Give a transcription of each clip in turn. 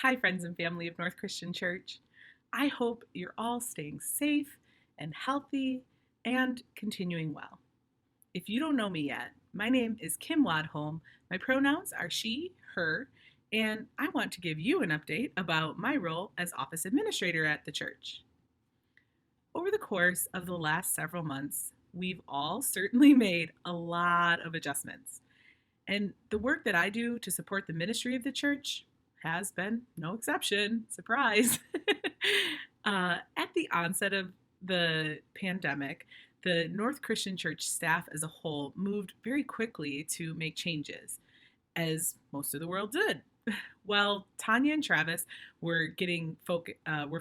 Hi, friends and family of North Christian Church. I hope you're all staying safe and healthy and continuing well. If you don't know me yet, my name is Kim Wadholm. My pronouns are she, her, and I want to give you an update about my role as office administrator at the church. Over the course of the last several months, we've all certainly made a lot of adjustments. And the work that I do to support the ministry of the church has been no exception. Surprise. At the onset of the pandemic, the North Christian Church staff as a whole moved very quickly to make changes, as most of the world did. While Tanya and Travis were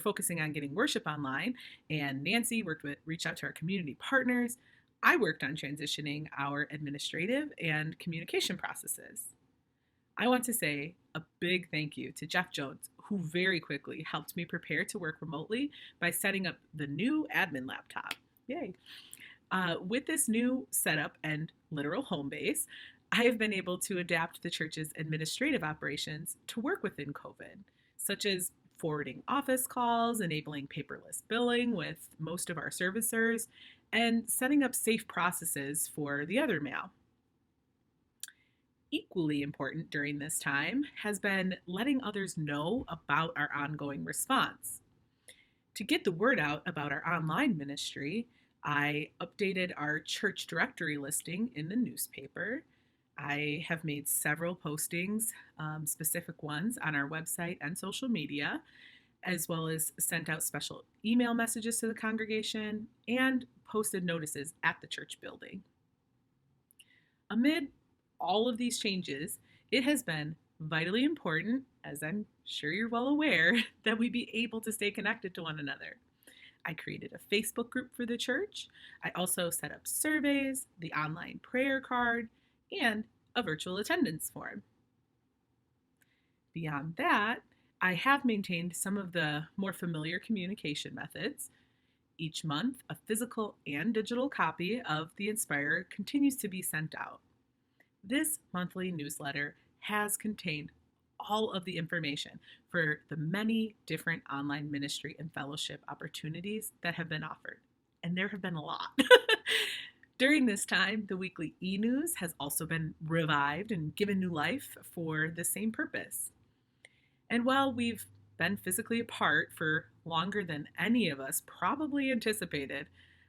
focusing on getting worship online, and Nancy reached out to our community partners, I worked on transitioning our administrative and communication processes. I want to say a big thank you to Jeff Jones, who very quickly helped me prepare to work remotely by setting up the new admin laptop. Yay! With this new setup and literal home base, I have been able to adapt the church's administrative operations to work within COVID, such as forwarding office calls, enabling paperless billing with most of our servicers, and setting up safe processes for the other mail. Equally important during this time has been letting others know about our ongoing response. To get the word out about our online ministry, I updated our church directory listing in the newspaper. I have made several postings, specific ones on our website and social media, as well as sent out special email messages to the congregation and posted notices at the church building. Amid all of these changes, it has been vitally important, as I'm sure you're well aware, that we be able to stay connected to one another. I created a Facebook group for the church. I also set up surveys, the online prayer card, and a virtual attendance form. Beyond that, I have maintained some of the more familiar communication methods. Each month, a physical and digital copy of the Inspire continues to be sent out. This monthly newsletter has contained all of the information for the many different online ministry and fellowship opportunities that have been offered. And there have been a lot. During this time, the weekly e-news has also been revived and given new life for the same purpose. And while we've been physically apart for longer than any of us probably anticipated,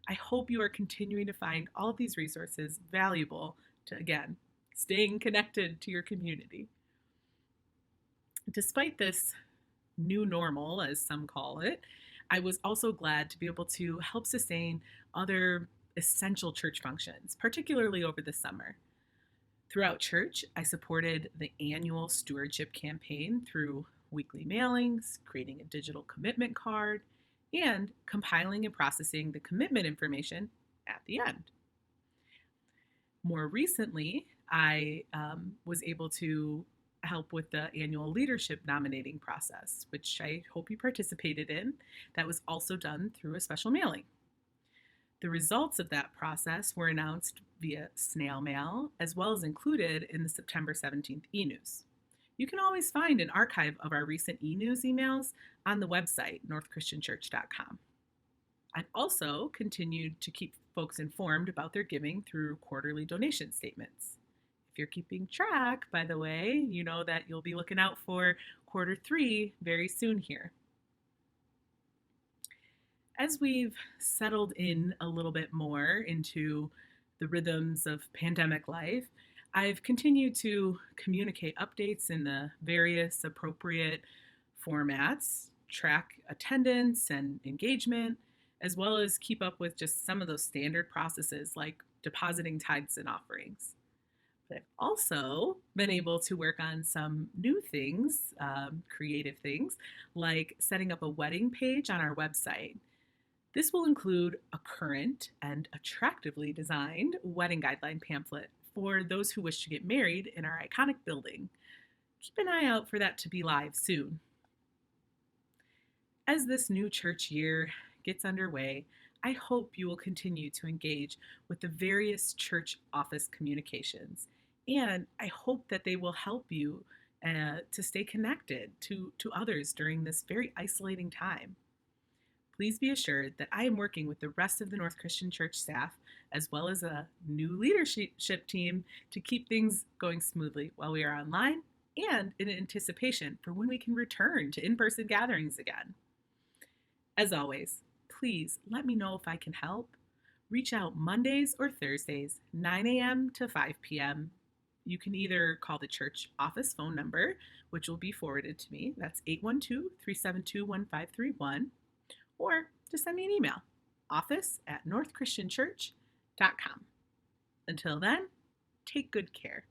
I hope you are continuing to find all of these resources valuable to, again, staying connected to your community. Despite this new normal, as some call it, I was also glad to be able to help sustain other essential church functions, particularly over the summer. Throughout church, I supported the annual stewardship campaign through weekly mailings, creating a digital commitment card, and compiling and processing the commitment information at the end. More recently, I was able to help with the annual leadership nominating process, which I hope you participated in. That was also done through a special mailing. The results of that process were announced via snail mail, as well as included in the September 17th e-news. You can always find an archive of our recent e-news emails on the website, northchristianchurch.com. I've also continued to keep folks informed about their giving through quarterly donation statements. If you're keeping track, by the way, you know that you'll be looking out for quarter 3 very soon here. As we've settled in a little bit more into the rhythms of pandemic life, I've continued to communicate updates in the various appropriate formats, track attendance and engagement, as well as keep up with just some of those standard processes like depositing tithes and offerings. But I've also been able to work on some new things, creative things, like setting up a wedding page on our website. This will include a current and attractively designed wedding guideline pamphlet for those who wish to get married in our iconic building. Keep an eye out for that to be live soon. As this new church year gets underway, I hope you will continue to engage with the various church office communications, and I hope that they will help you to stay connected to others during this very isolating time. Please be assured that I am working with the rest of the North Christian Church staff, as well as a new leadership team, to keep things going smoothly while we are online and in anticipation for when we can return to in person gatherings again. As always, please let me know if I can help. Reach out Mondays or Thursdays, 9 a.m. to 5 p.m. You can either call the church office phone number, which will be forwarded to me. That's 812-372-1531. Or just send me an email, office@northchristianchurch.com. Until then, take good care.